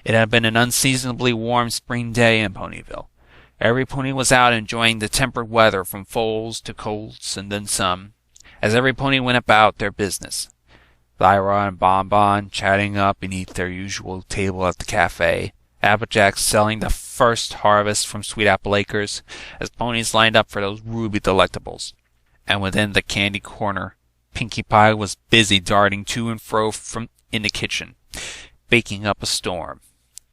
It had been an unseasonably warm spring day in Ponyville. Every pony was out enjoying the temperate weather from foals to colts and then some, as every pony went about their business. Lyra and Bonbon chatting up beneath their usual table at the cafe, Applejack selling the first harvest from Sweet Apple Acres, as ponies lined up for those ruby delectables. And within the candy corner, Pinkie Pie was busy darting to and fro in the kitchen, baking up a storm.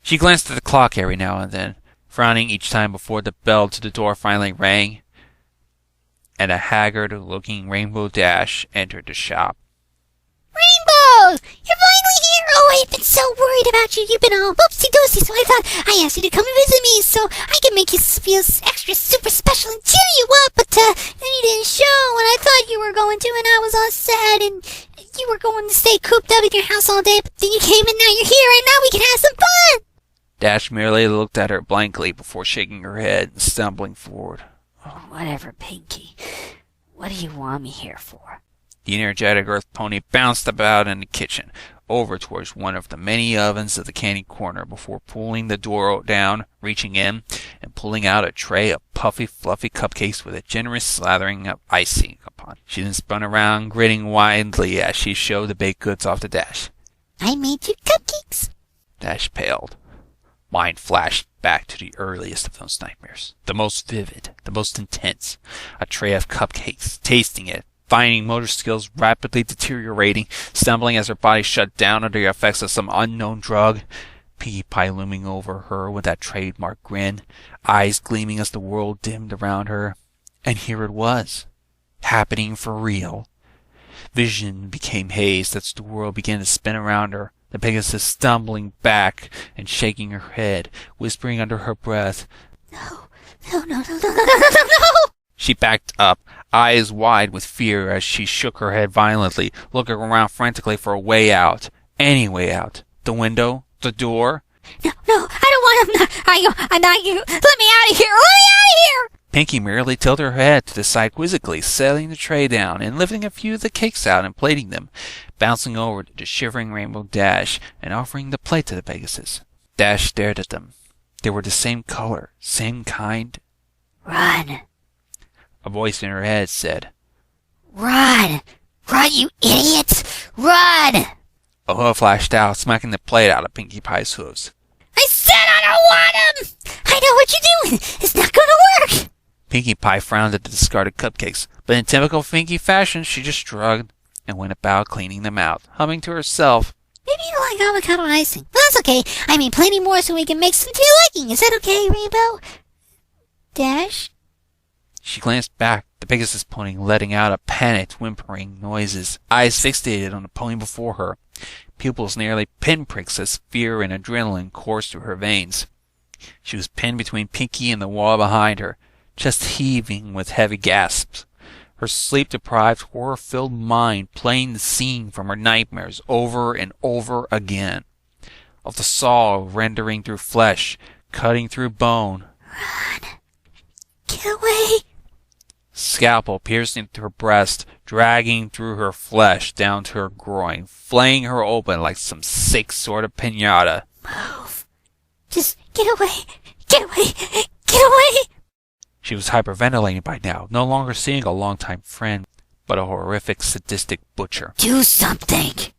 She glanced at the clock every now and then, frowning each time before the bell to the door finally rang, and a haggard-looking Rainbow Dash entered the shop. Rainbow! You're finally here! Oh, I've been so worried about you. You've been all whoopsie-doosey, so I thought I asked you to come and visit me so I could make you feel extra super special and cheer you up, but then you didn't show, and I thought you were going to, and I was all sad, and you were going to stay cooped up in your house all day, but then you came, and now you're here, and now we can have some fun! Dash merely looked at her blankly before shaking her head and stumbling forward. Oh, whatever, Pinkie. What do you want me here for? The energetic Earth Pony bounced about in the kitchen, over towards one of the many ovens of the candy corner before pulling the door down, reaching in, and pulling out a tray of puffy, fluffy cupcakes with a generous slathering of icing upon. She then spun around, grinning widely as she showed the baked goods off to Dash. I made you cupcakes. Dash paled. Mind flashed back to the earliest of those nightmares, the most vivid, the most intense. A tray of cupcakes, tasting it, finding motor skills rapidly deteriorating, stumbling as her body shut down under the effects of some unknown drug. Pinkie Pie looming over her with that trademark grin, eyes gleaming as the world dimmed around her. And here it was, happening for real. Vision became haze as the world began to spin around her, the Pegasus stumbling back and shaking her head, whispering under her breath, No. She backed up, eyes wide with fear as she shook her head violently, looking around frantically for a way out. Any way out. The window? The door? No, I don't want him. I'm not you. Let me out of here. Let me out of here. Pinkie merely tilted her head to the side quizzically, setting the tray down and lifting a few of the cakes out and plating them, bouncing over to the shivering Rainbow Dash and offering the plate to the Pegasus. Dash stared at them. They were the same color, same kind. Run. A voice in her head said, Run, you idiots! Run! A hoof flashed out, smacking the plate out of Pinkie Pie's hooves. I said I don't want him! I know what you're doing! It's not gonna work! Pinkie Pie frowned at the discarded cupcakes, but in typical Pinkie fashion, she just shrugged and went about cleaning them out, humming to herself. Maybe you like avocado icing. Well, that's okay. I mean, plenty more so we can make some to your liking. Is that okay, Rainbow? Dash? She glanced back, the Pegasus pony letting out a panicked, whimpering noises, eyes fixated on the pony before her, pupils nearly pinpricks as fear and adrenaline coursed through her veins. She was pinned between Pinkie and the wall behind her, chest heaving with heavy gasps, her sleep-deprived, horror-filled mind playing the scene from her nightmares over and over again, of the saw rendering through flesh, cutting through bone. Run. Get away. Scalpel piercing through her breast, dragging through her flesh down to her groin, flaying her open like some sick sort of piñata. Move. Just get away. Get away. Get away. She was hyperventilating by now, no longer seeing a longtime friend, but a horrific, sadistic butcher. Do something.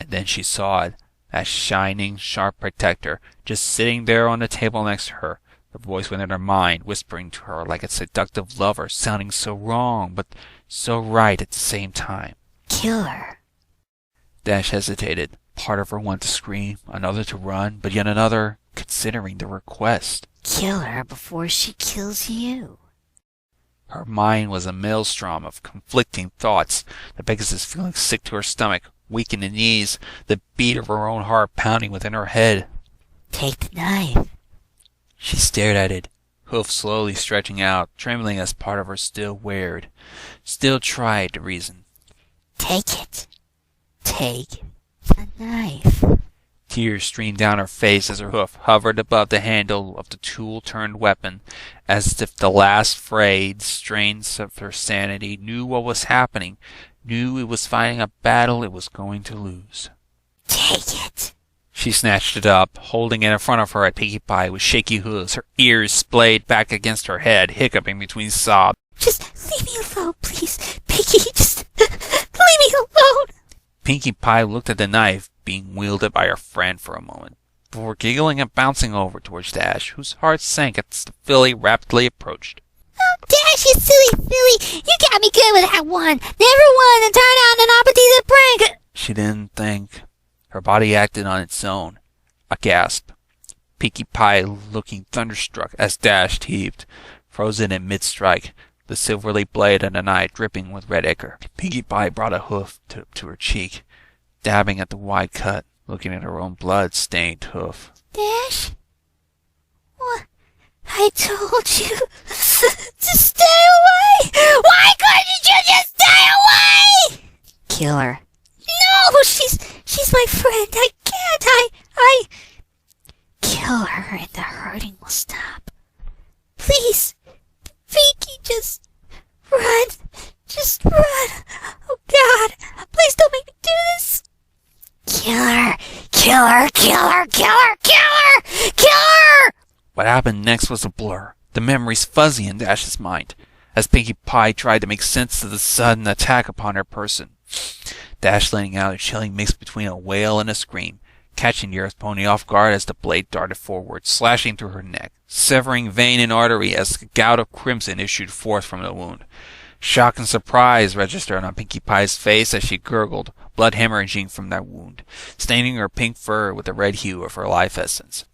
And then she saw it, that shining, sharp protector, just sitting there on the table next to her, the voice within her mind whispering to her like a seductive lover, sounding so wrong, but so right at the same time. Kill her. Dash hesitated. Part of her wanted to scream, another to run, but yet another considering the request. Kill her before she kills you. Her mind was a maelstrom of conflicting thoughts, the Pegasus feeling sick to her stomach, weak in the knees, the beat of her own heart pounding within her head. Take the knife. She stared at it, hoof slowly stretching out, trembling as part of her still wared, still tried to reason. Take it. Take the knife. Tears streamed down her face as her hoof hovered above the handle of the tool-turned weapon, as if the last frayed strains of her sanity knew what was happening, knew it was fighting a battle it was going to lose. Take it. She snatched it up, holding it in front of her at Pinkie Pie with shaky hooves, her ears splayed back against her head, hiccuping between sobs. Just leave me alone, please. Pinkie, just leave me alone. Pinkie Pie looked at the knife being wielded by her friend for a moment, before giggling and bouncing over towards Dash, whose heart sank as the filly rapidly approached. Oh, Dash, you silly filly. You got me good with that one. Never won and turned out an opportunity to prank. She didn't think. Her body acted on its own. A gasp. Pinkie Pie looking thunderstruck as Dash heaved, frozen in mid-strike, the silvery blade of the knife dripping with red ichor. Pinkie Pie brought a hoof to her cheek, dabbing at the wide cut, looking at her own blood-stained hoof. Dash? What? I told you to stay away! Why couldn't you just stay away? Kill her. No, she's my friend. I can't. I kill her and the hurting will stop. Please, Pinkie, just run. Just run. Oh God, please don't make me do this. Kill her. Kill her. Kill her. Kill her. Kill her. Kill her. What happened next was a blur, the memories fuzzy in Dash's mind, as Pinkie Pie tried to make sense of the sudden attack upon her person. Dash letting out a chilling mix between a wail and a scream, catching the Earth Pony off guard as the blade darted forward, slashing through her neck, severing vein and artery as a gout of crimson issued forth from the wound. Shock and surprise registered on Pinkie Pie's face as she gurgled, blood hemorrhaging from that wound, staining her pink fur with the red hue of her life essence.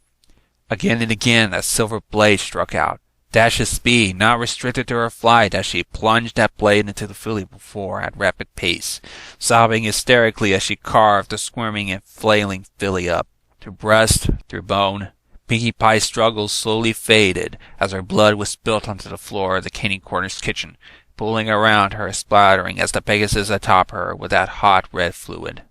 Again and again that silver blade struck out, Dash's speed not restricted to her flight as she plunged that blade into the filly before at rapid pace, sobbing hysterically as she carved the squirming and flailing filly up. Through breast, through bone, Pinkie Pie's struggles slowly faded as her blood was spilt onto the floor of the Caney Corners kitchen, pooling around her, splattering as the Pegasus atop her with that hot red fluid.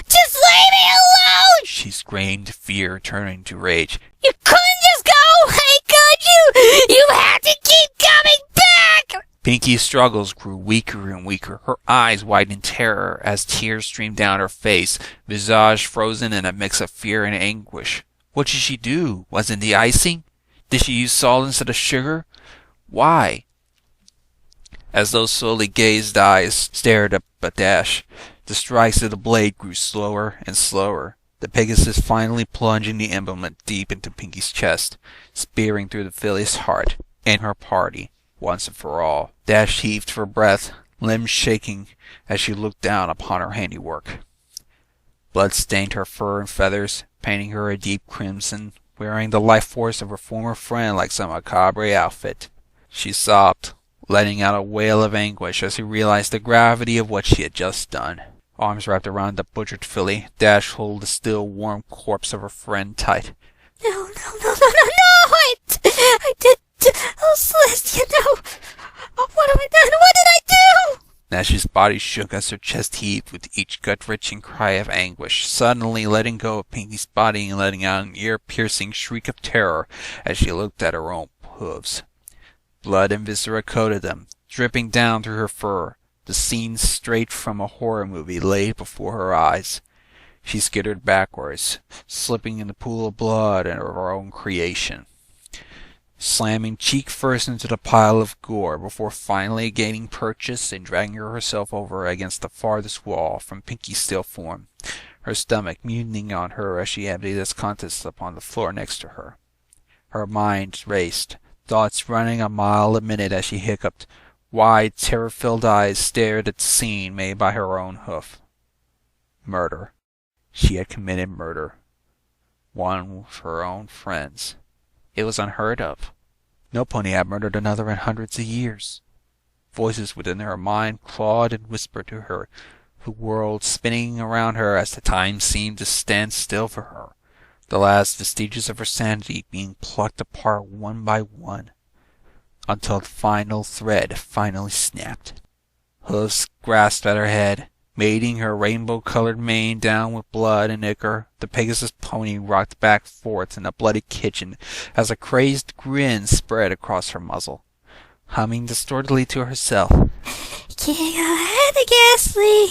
Just leave me alone! She screamed, fear turning to rage. You couldn't just go away, could you? You have to keep coming back! Pinkie's struggles grew weaker and weaker, her eyes wide in terror as tears streamed down her face, visage frozen in a mix of fear and anguish. What did she do? Was it the icing? Did she use salt instead of sugar? Why? As those slowly gazed eyes stared up at Dash, the strikes of the blade grew slower and slower, the Pegasus finally plunging the implement deep into Pinkie's chest, spearing through the filly's heart and her party once and for all. Dash heaved for breath, limbs shaking as she looked down upon her handiwork. Blood stained her fur and feathers, painting her a deep crimson, wearing the life force of her former friend like some macabre outfit. She sobbed, letting out a wail of anguish as he realized the gravity of what she had just done. Arms wrapped around the butchered filly, Dash held the still warm corpse of her friend tight. No, I did, oh, Celestia, no. Oh, what have I done? What did I do? Dash's body shook as her chest heaved with each gut-wrenching cry of anguish, suddenly letting go of Pinkie's body and letting out an ear-piercing shriek of terror as she looked at her own hooves. Blood and viscera coated them, dripping down through her fur, the scene straight from a horror movie laid before her eyes. She skittered backwards, slipping in the pool of blood and her own creation, slamming cheek first into the pile of gore before finally gaining purchase and dragging herself over against the farthest wall from Pinkie's still form, her stomach mutinying on her as she emptied its contents upon the floor next to her. Her mind raced, thoughts running a mile a minute as she hiccuped. Wide, terror-filled eyes stared at the scene made by her own hoof. Murder. She had committed murder. One of her own friends. It was unheard of. No pony had murdered another in hundreds of years. Voices within her mind clawed and whispered to her, the world spinning around her as the time seemed to stand still for her, the last vestiges of her sanity being plucked apart one by one, until the final thread finally snapped. Hoofs grasped at her head, mating her rainbow-colored mane down with blood and ichor. The Pegasus pony rocked back and forth in the bloody kitchen as a crazed grin spread across her muzzle, humming distortedly to herself. King ahead, Ghastly.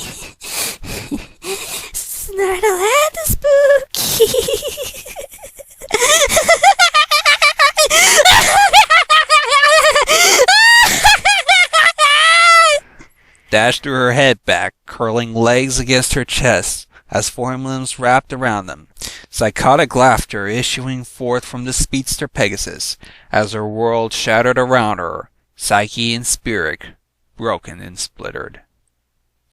It's not allowed to spooky. Dash threw her head back, curling legs against her chest as form limbs wrapped around them, psychotic laughter issuing forth from the speedster Pegasus as her world shattered around her, psyche and spirit broken and splintered.